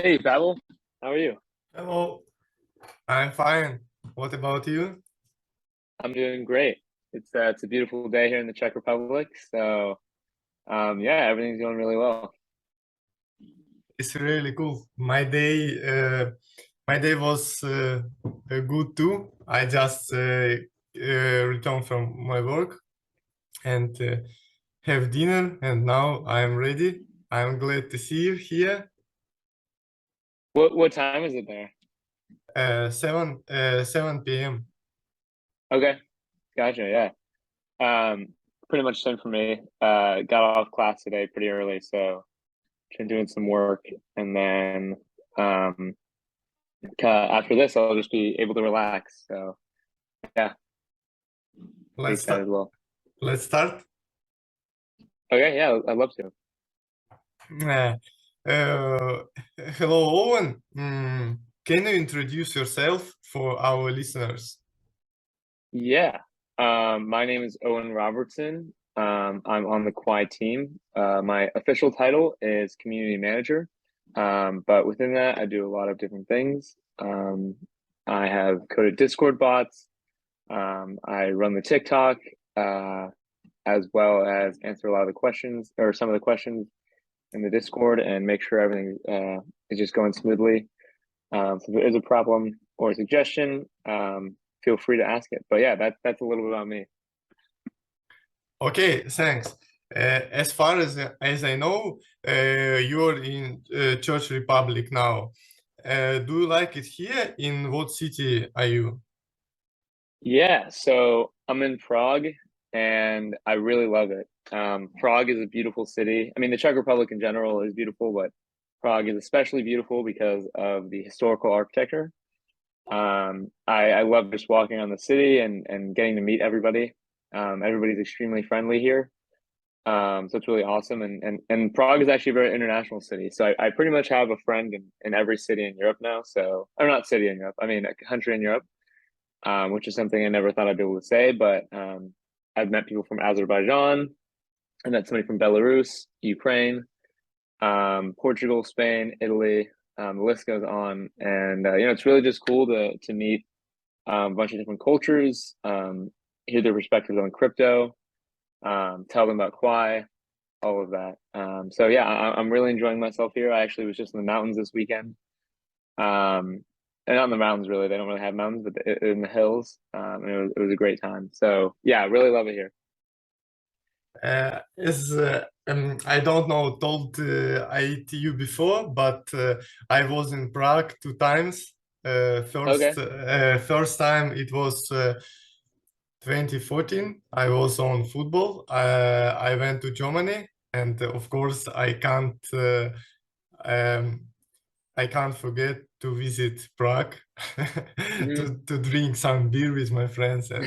Hey, Babel, how are you? Hello, I'm fine. What about you? I'm doing great. It's a beautiful day here in the Czech Republic, so yeah, everything's going really well. It's really cool. My day was good too. I just returned from my work and have dinner, and now I'm ready. I'm glad to see you here. What time is it there? 7 p.m. Okay, gotcha. Yeah. Pretty much same for me. Got off class today pretty early, so been doing some work, and then um, after this, I'll just be able to relax. So yeah, pretty Let's excited start. as well. Let's start. Okay, yeah, I'd love to. Uh, uh, Hello, Owen. Can you introduce yourself for our listeners? Yeah. My name is Owen Robertson. I'm on the Quai team. My official title is community manager. But within that, I do a lot of different things. I have coded Discord bots. I run the TikTok, uh, as well as answer a lot of the questions or some of the questions in the Discord and make sure everything is just going smoothly. So if there is a problem or a suggestion, feel free to ask it. But yeah, that's a little bit about me. Okay, thanks. As far as I know, you're in Church Republic now. Do you like it here? In what city are you? Yeah, so I'm in Prague and I really love it. Prague is a beautiful city. I mean, the Czech Republic in general is beautiful, but Prague is especially beautiful because of the historical architecture. I love just walking around the city and getting to meet everybody. Everybody's extremely friendly here. So it's really awesome. And Prague is actually a very international city. So I pretty much have a friend in every city in Europe now. So, or not city in Europe, I mean a country in Europe, which is something I never thought I'd be able to say. But I've met people from Azerbaijan. I met somebody from Belarus, Ukraine, Portugal, Spain, Italy. The list goes on. And it's really just cool to meet a bunch of different cultures, hear their perspectives on crypto, tell them about Quai, all of that. So yeah, I'm really enjoying myself here. I actually was just in the mountains this weekend. Um, and not in the mountains really. They don't really have mountains, but in the hills. And it was a great time. So yeah, I really love it here. As I don't know, told I to you before, but I was in Prague 2 times. Okay. First time it was 2014. I was on football. I went to Germany, and of course, um, I can't forget to visit Prague Hmm. to drink some beer with my friends and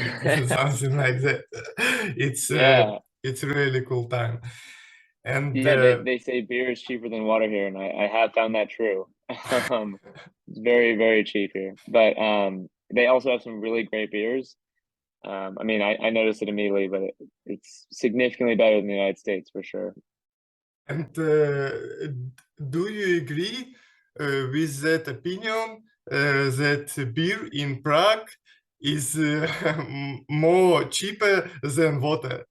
something like that. It's uh, Yeah. it's a really cool time. And Yeah, they say beer is cheaper than water here, and I have found that true. Um, it's very, very cheap here. But they also have some really great beers. I mean, I noticed it immediately, but it's significantly better than the United States for sure. and do you agree with that opinion that beer in Prague is more cheaper than water?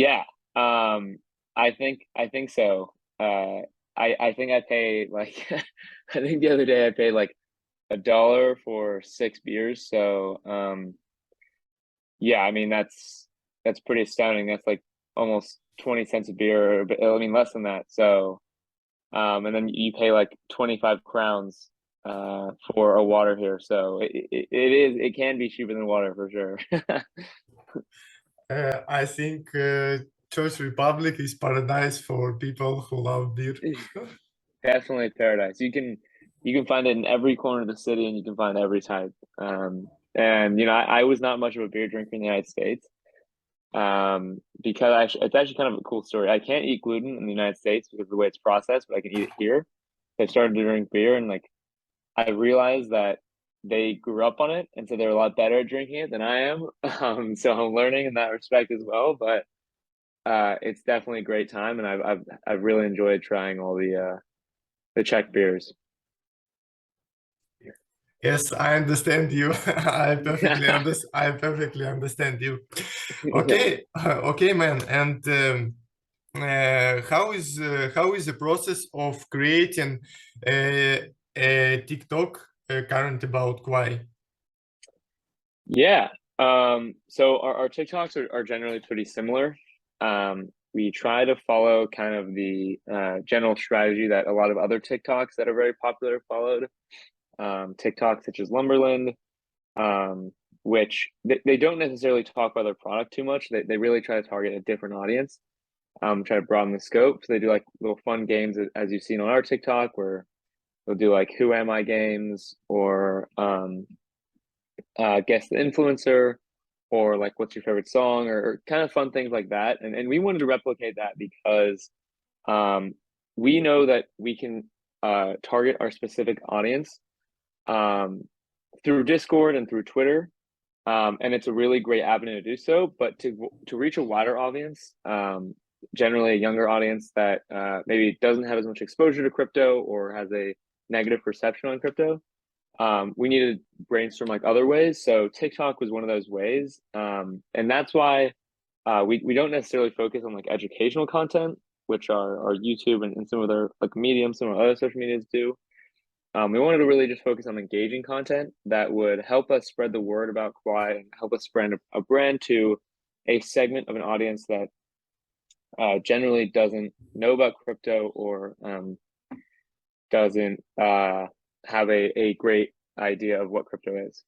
Yeah, I think so. I think I paid like I think the other day I paid like $1 for 6 beers. So yeah, I mean that's pretty astounding. That's like almost 20 cents a beer, but I mean less than that. So and then you pay like 25 crowns for a water here. So it can be cheaper than water for sure. I think Church Republic is paradise for people who love beer. Definitely paradise. You can find it in every corner of the city, and you can find every type. And I was not much of a beer drinker in the United States. Because it's actually kind of a cool story. I can't eat gluten in the United States because of the way it's processed, but I can eat it here. I started to drink beer, and like I realized that they grew up on it, and so they're a lot better at drinking it than I am. So I'm learning in that respect as well. But it's definitely a great time, and I've really enjoyed trying the Czech beers. Yes, I understand you. I perfectly understand you. Yeah. Okay, okay, man. And how is the process of creating a TikTok current about Quai? Yeah. So our TikToks are generally pretty similar. We try to follow kind of the general strategy that a lot of other TikToks that are very popular followed. TikToks such as Lumberland, which they don't necessarily talk about their product too much. They really try to target a different audience, try to broaden the scope. So they do like little fun games as you've seen on our TikTok where they'll do like who am I games or guess the influencer or like what's your favorite song or kind of fun things like that. And we wanted to replicate that because we know that we can target our specific audience through Discord and through Twitter. And it's a really great avenue to do so. But to reach a wider audience, generally a younger audience that maybe doesn't have as much exposure to crypto or has a negative perception on crypto, we needed to brainstorm like other ways. So TikTok was one of those ways. And that's why we don't necessarily focus on like educational content, which our YouTube and some of their like Medium, some of our other social medias do. We wanted to really just focus on engaging content that would help us spread the word about Quai and help us spread a brand to a segment of an audience that generally doesn't know about crypto or doesn't have a great idea of what crypto is.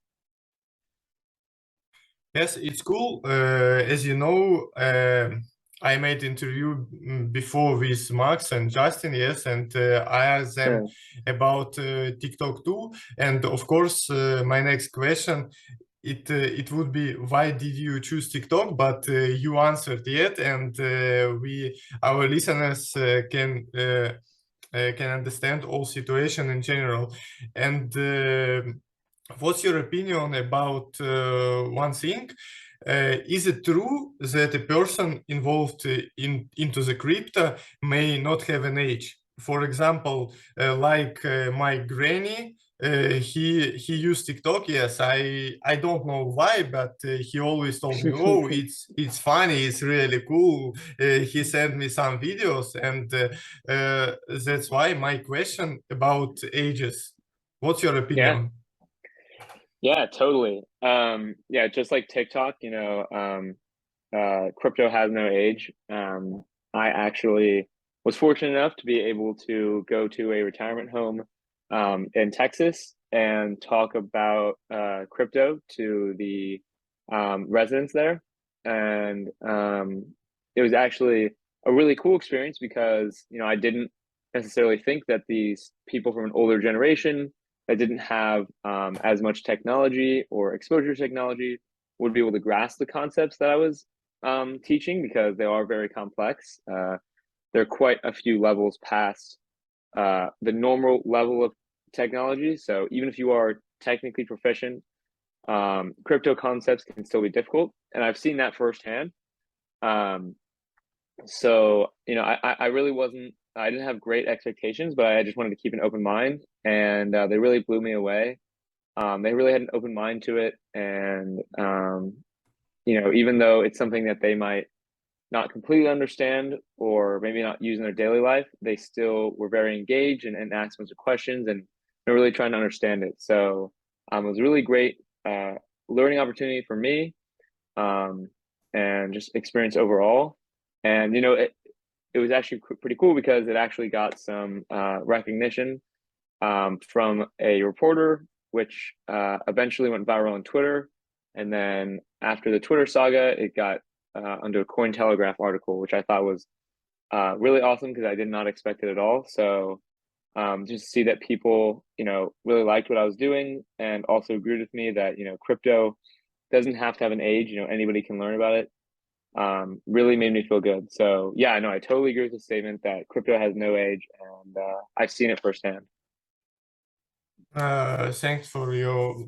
Yes, it's cool. As you know, I made interview before with Max and Justin, yes, and I asked them about TikTok too. And of course, my next question, it would be, why did you choose TikTok? But you answered yet, and our listeners can understand all situation in general. And what's your opinion about one thing? Is it true that a person involved into the crypto may not have an age? For example, like my granny, he used TikTok. Yes, I don't know why, but he always told me, "Oh, it's funny, it's really cool." He sent me some videos, and that's why my question about ages. What's your opinion? Yeah, totally. Yeah, just like TikTok, crypto has no age. I actually was fortunate enough to be able to go to a retirement home in Texas and talk about crypto to the residents there. And it was actually a really cool experience because, I didn't necessarily think that these people from an older generation that didn't have as much technology or exposure to technology would be able to grasp the concepts that I was teaching because they are very complex. They're quite a few levels past the normal level of technology. So even if you are technically proficient, crypto concepts can still be difficult. And I've seen that firsthand. So, I really I didn't have great expectations, but I just wanted to keep an open mind. And they really blew me away. They really had an open mind to it. And, even though it's something that they might not completely understand or maybe not use in their daily life, they still were very engaged and asked a bunch of questions and they're really trying to understand it. So it was a really great learning opportunity for me and just experience overall. And, it was actually pretty cool because it actually got some recognition from a reporter, which eventually went viral on Twitter. And then after the Twitter saga, it got under a Cointelegraph article, which I thought was really awesome because I did not expect it at all. So just to see that people, really liked what I was doing and also agreed with me that, crypto doesn't have to have an age, anybody can learn about it. Really made me feel good. So yeah, I know I totally agree with the statement that crypto has no age and I've seen it firsthand. Thanks for your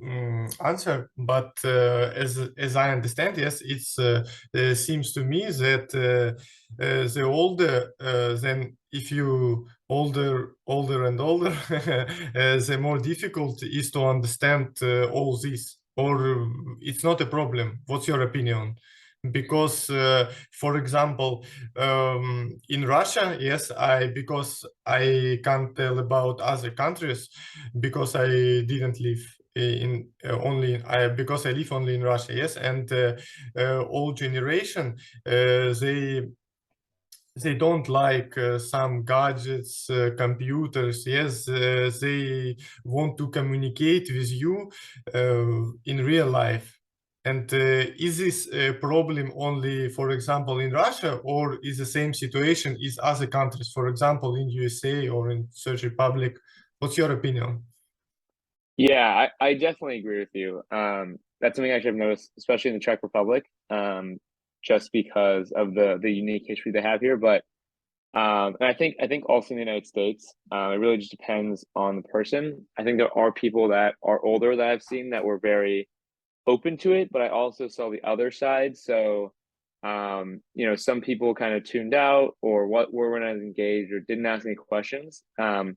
answer, but as I understand, yes, it's seems to me that the older than if you older and older, the more difficult is to understand all this. Or it's not a problem. What's your opinion? Because, for example, in Russia, yes, because I can't tell about other countries because I didn't live in because I live only in Russia, yes, and old generation they don't like some gadgets, computers. Yes, they want to communicate with you in real life. And is this a problem only, for example, in Russia, or is the same situation in other countries, for example, in USA or in Czech Republic? What's your opinion? Yeah, I definitely agree with you. That's something I should have noticed, especially in the Czech Republic, just because of the unique history they have here. But and I think also in the United States, it really just depends on the person. I think there are people that are older that I've seen that were very open to it, but I also saw the other side. So, some people kind of tuned out or what were not as engaged or didn't ask any questions. And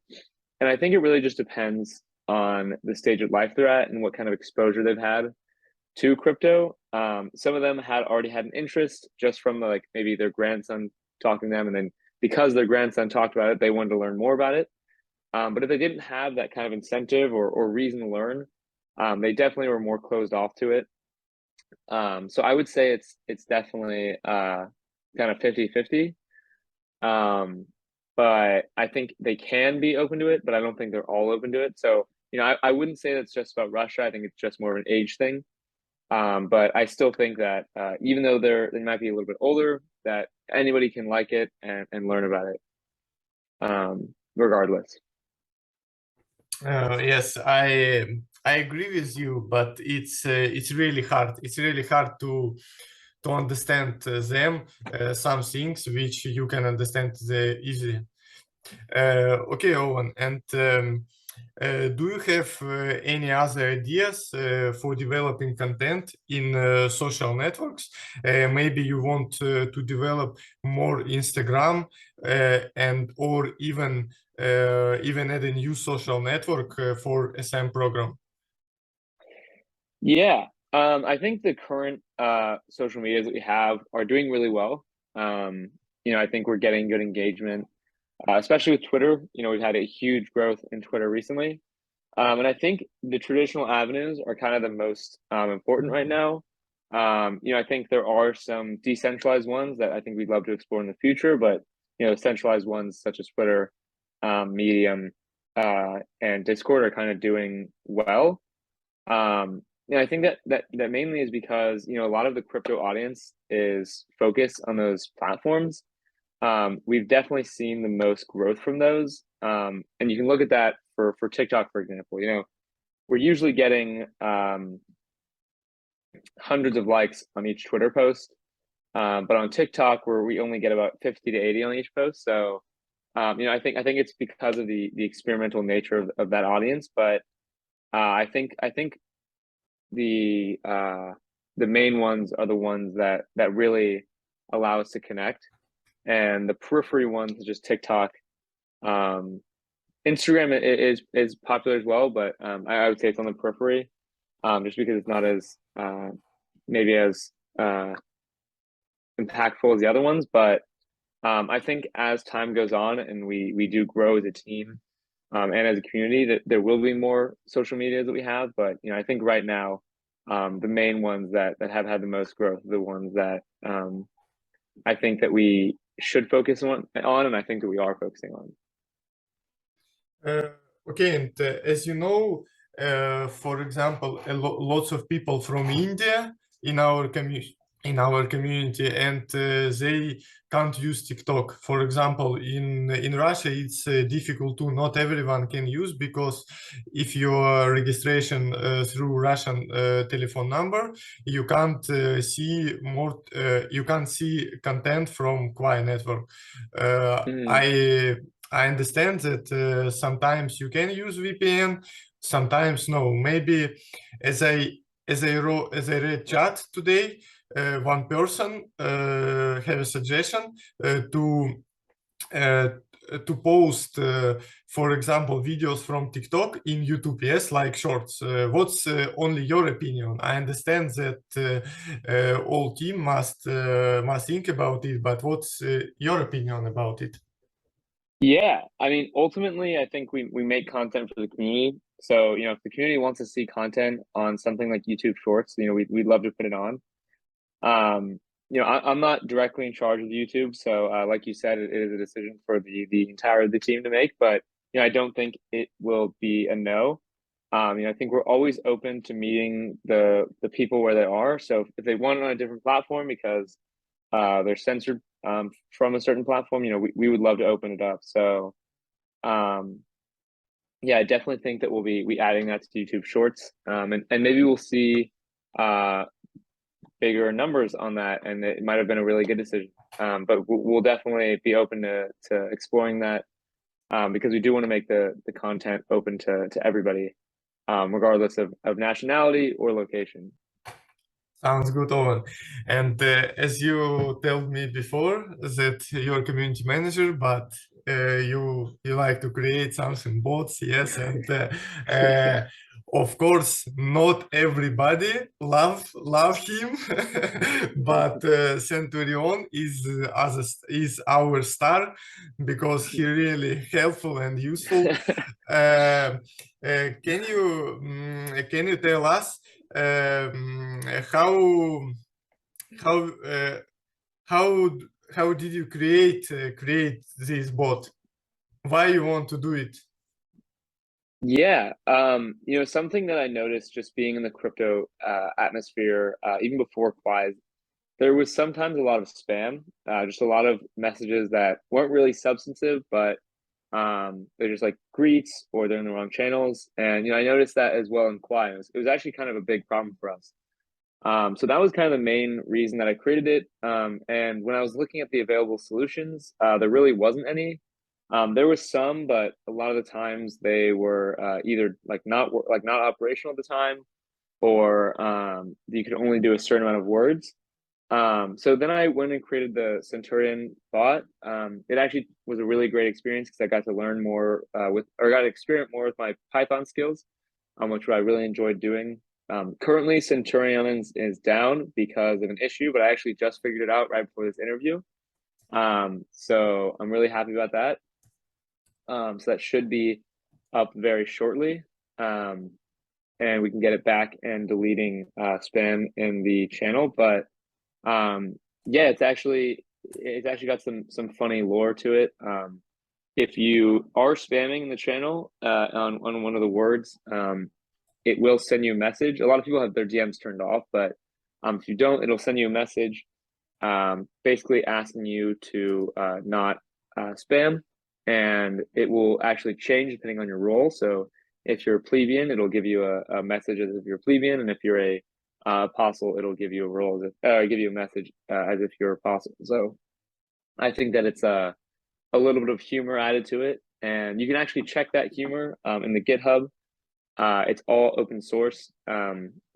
I think it really just depends on the stage of life they're at and what kind of exposure they've had to crypto. Some of them had already had an interest just from like maybe their grandson talking to them, and then because their grandson talked about it, they wanted to learn more about it. But if they didn't have that kind of incentive or reason to learn, they definitely were more closed off to it. So I would say it's definitely kind of 50-50. But I think they can be open to it, but I don't think they're all open to it. So, I wouldn't say that's just about Russia. I think it's just more of an age thing. But I still think that even though they might be a little bit older, that anybody can like it and learn about it, regardless. Yes, I agree with you, but it's really hard. It's really hard to understand them some things which you can understand easily. Okay, Owen, and do you have any other ideas for developing content in social networks? Maybe you want to develop more Instagram and or even add a new social network for SM program. Yeah, I think the current social medias that we have are doing really well. I think we're getting good engagement, especially with Twitter. We've had a huge growth in Twitter recently. And I think the traditional avenues are kind of the most important right now. I think there are some decentralized ones that I think we'd love to explore in the future, but centralized ones such as Twitter, Medium, and Discord are kind of doing well. I think that mainly is because a lot of the crypto audience is focused on those platforms. We've definitely seen the most growth from those. And you can look at that for TikTok, for example. We're usually getting hundreds of likes on each Twitter post. But on TikTok, where we only get about 50 to 80 on each post. So, I think it's because of the experimental nature of that audience. But I think the main ones are the ones that really allow us to connect, and the periphery ones, such as TikTok, Instagram is popular as well, but I would say it's on the periphery, just because it's not as maybe as impactful as the other ones. But I think as time goes on and we do grow as a team and as a community, that there will be more social media that we have. But I think right now, the main ones that have had the most growth are the ones that I think that we should focus on, and I think that we are focusing on. Okay, and as you know, for example, lots of people from India in our community, and they can't use TikTok. For example, in Russia, it's difficult to. Not everyone can use, because if your registration through Russian telephone number, you can't see more. You can't see content from Quai network. I understand that sometimes you can use VPN, sometimes no. Maybe as I read chat today, one person have a suggestion to uh, to post, for example, videos from TikTok in YouTube, yes, like shorts. What's only your opinion? I understand that all team must think about it, but what's your opinion about it? Yeah, I mean, ultimately, I think we make content for the community. So, if the community wants to see content on something like YouTube Shorts, we'd love to put it on. I'm not directly in charge of YouTube, so like you said, it is a decision for the entire of the team to make. But I don't think it will be a no. I think we're always open to meeting the people where they are. So if they want it on a different platform because they're censored from a certain platform, we would love to open it up. So um, yeah, I definitely think that we'll be adding that to YouTube Shorts, and maybe we'll see bigger numbers on that, and it might have been a really good decision. But we'll definitely be open to exploring that because we do want to make the content open to everybody, regardless of nationality or location. Sounds good, Owen. And as you told me before that you're a community manager, but you like to create something bots, yes, and of course not everybody love him, but Centurion is our star because he really helpful and useful. Uh, can you tell us? How how uh, how how did you create this bot? Why you want to do it? Yeah, something that I noticed just being in the crypto atmosphere, even before Quai, there was sometimes a lot of spam, just a lot of messages that weren't really substantive, but they're just like greets or they're in the wrong channels. And I noticed that as well in Quai. It was actually kind of a big problem for us. So that was kind of the main reason that I created it. And when I was looking at the available solutions, there really wasn't any. There was some, but a lot of the times they were either not operational at the time, or you could only do a certain amount of words. So then I went and created the Centurion bot. It actually was a really great experience because I got to learn more got to experiment more with my Python skills, which I really enjoyed doing. Currently, Centurion is down because of an issue, but I actually just figured it out right before this interview. So I'm really happy about that. So that should be up very shortly. And we can get it back and deleting spam in the channel. But yeah, it's actually got some funny lore to it. If you are spamming the channel on one of the words, it will send you a message. A lot of people have their DMs turned off, but if you don't, it'll send you a message basically asking you to not spam, and it will actually change depending on your role. So if you're a plebeian, it'll give you a message as if you're a plebeian, and if you're a apostle, it'll give you a role give you a message as if you're apostle. So I think that it's a little bit of humor added to it, and you can actually check that humor in the GitHub. It's all open source,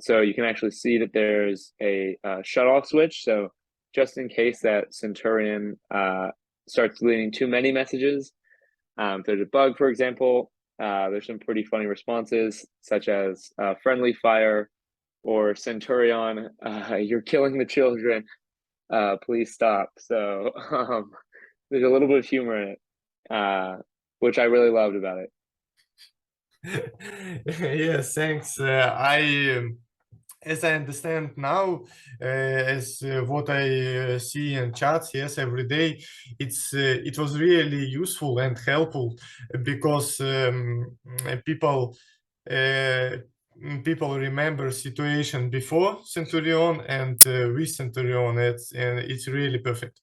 so you can actually see that there's a shut-off switch. So just in case that Centurion starts deleting too many messages, if there's a bug, for example, there's some pretty funny responses, such as friendly fire or Centurion, you're killing the children, please stop. So there's a little bit of humor in it, which I really loved about it. Yes, thanks. As I understand now, as what I see in chats, yes, every day, it was really useful and helpful because people uh, people remember situation before Centurion and with Centurion. It's really perfect.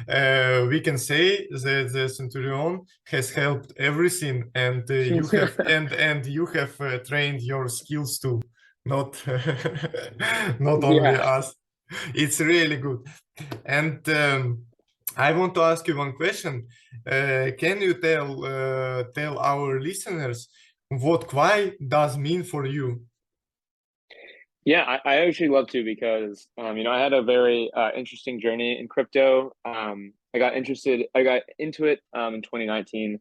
We can say that the Centurion has helped everything, and you have and you have trained your skills too, not not only Yeah. us. It's really good. And I want to ask you one question. Can you tell our listeners what Quai does mean for you? Yeah, I actually love to because I had a very interesting journey in crypto. I got into it in 2019,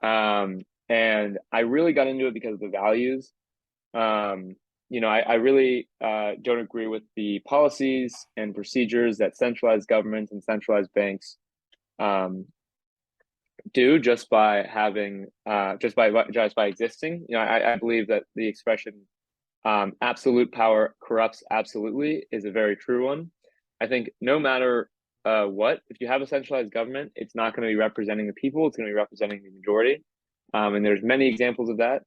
and I really got into it because of the values. Um, I really don't agree with the policies and procedures that centralized governments and centralized banks um, do just by existing. I believe that the expression absolute power corrupts absolutely is a very true one. I think no matter what, if you have a centralized government, it's not going to be representing the people, it's going to be representing the majority. And there's many examples of that.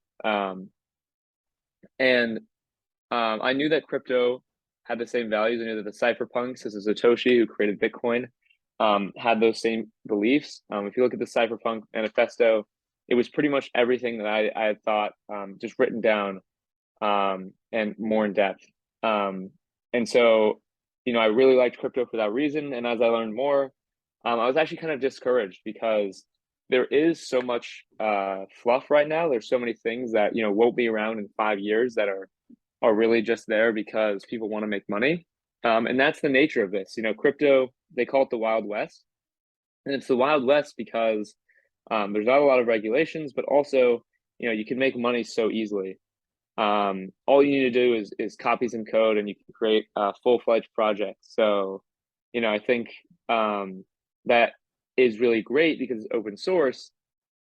And I knew that crypto had the same values. I knew that the cypherpunks, this is Satoshi who created Bitcoin, had those same beliefs. If you look at the cypherpunk manifesto, it was pretty much everything that I had thought, just written down and more in depth. And so, I really liked crypto for that reason. And as I learned more, I was actually kind of discouraged because there is so much fluff right now. There's so many things that won't be around in 5 years that are really just there because people want to make money. And that's the nature of this. Crypto, they call it the Wild West. And it's the Wild West because there's not a lot of regulations, but also, you can make money so easily. All you need to do is copy some code and you can create a full-fledged project. So, I think that is really great because it's open source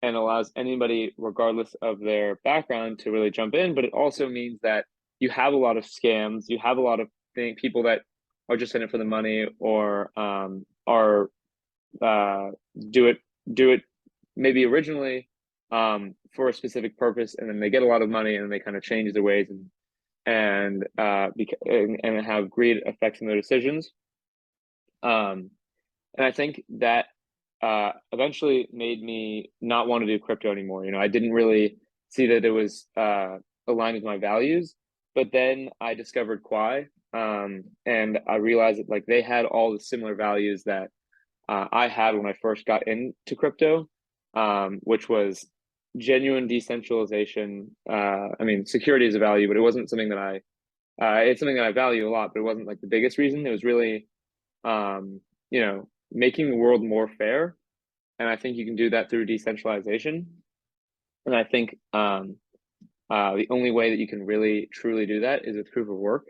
and allows anybody, regardless of their background, to really jump in. But it also means that you have a lot of scams, you have a lot of people that are just in it for the money or are uh, do it do it maybe originally for a specific purpose, and then they get a lot of money and they kind of change their ways and have greed affecting their decisions. And I think that eventually made me not want to do crypto anymore. I didn't really see that it was aligned with my values, but then I discovered Quai, and I realized that like they had all the similar values that I had when I first got into crypto, which was genuine decentralization. I mean, security is a value, but it wasn't something that it's something that I value a lot, but it wasn't like the biggest reason. It was really, making the world more fair. And I think you can do that through decentralization. And I think the only way that you can really truly do that is with proof of work.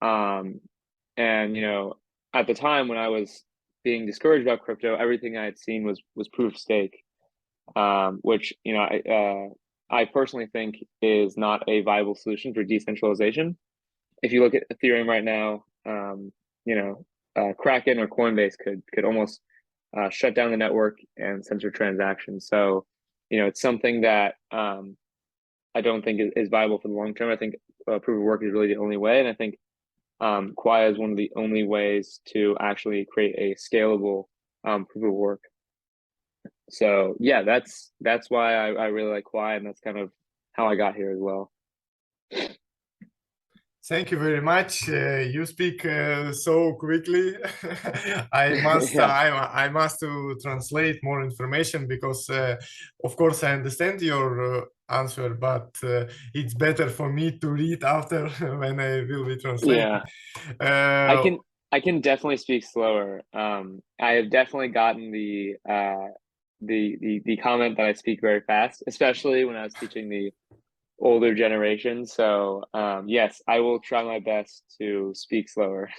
Um, and at the time when I was being discouraged about crypto, everything I had seen was proof of stake, which I personally think is not a viable solution for decentralization. If you look at Ethereum right now, Kraken or Coinbase could almost shut down the network and censor transactions. So, it's something that I don't think is viable for the long term. I think proof of work is really the only way, and I think Quai is one of the only ways to actually create a scalable proof of work. So yeah, that's why I really like Quai, and that's kind of how I got here as well. Thank you very much. You speak so quickly. I must Yeah, I must to translate more information because of course I understand your answer, but it's better for me to read after when I will be translating. yeah. I Uh, can I can definitely speak slower. I have definitely gotten the comment that I speak very fast, especially when I was teaching the older generation. So yes, I will try my best to speak slower.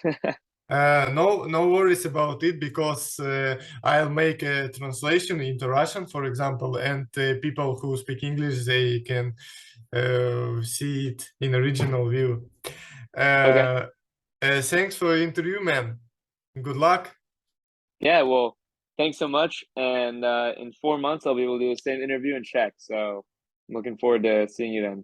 no worries about it because I'll make a translation into Russian, for example, and people who speak English they can see it in original view. Okay. Thanks for the interview, man. Good luck. Yeah, well, thanks so much. And in 4 months, I'll be able to do the same interview in Czech. So I'm looking forward to seeing you then.